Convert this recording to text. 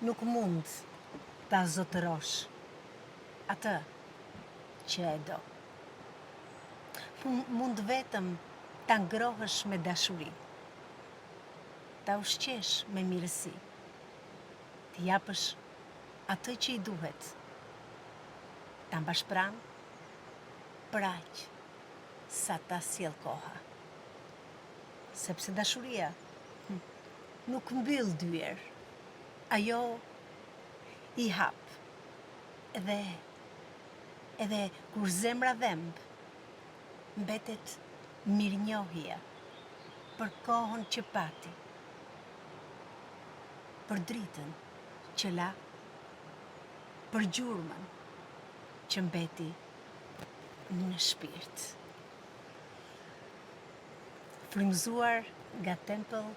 nuk mund ta zotërosh atë që e do. Mund vetëm ta ngrohësh me dashuri, ta ushqesh me mirësi, t'i japësh atë që i duhet, ta mbash pranë për aq sa ta sjell koha. Sepse dashuria nuk mbyll dyer, ajo i hap edhe kur zemra dhemb, mbetet mirënjohja për kohën që pati, për dritën që la, për gjurmën që mbeti në shpirt. Frymëzuar nga Temple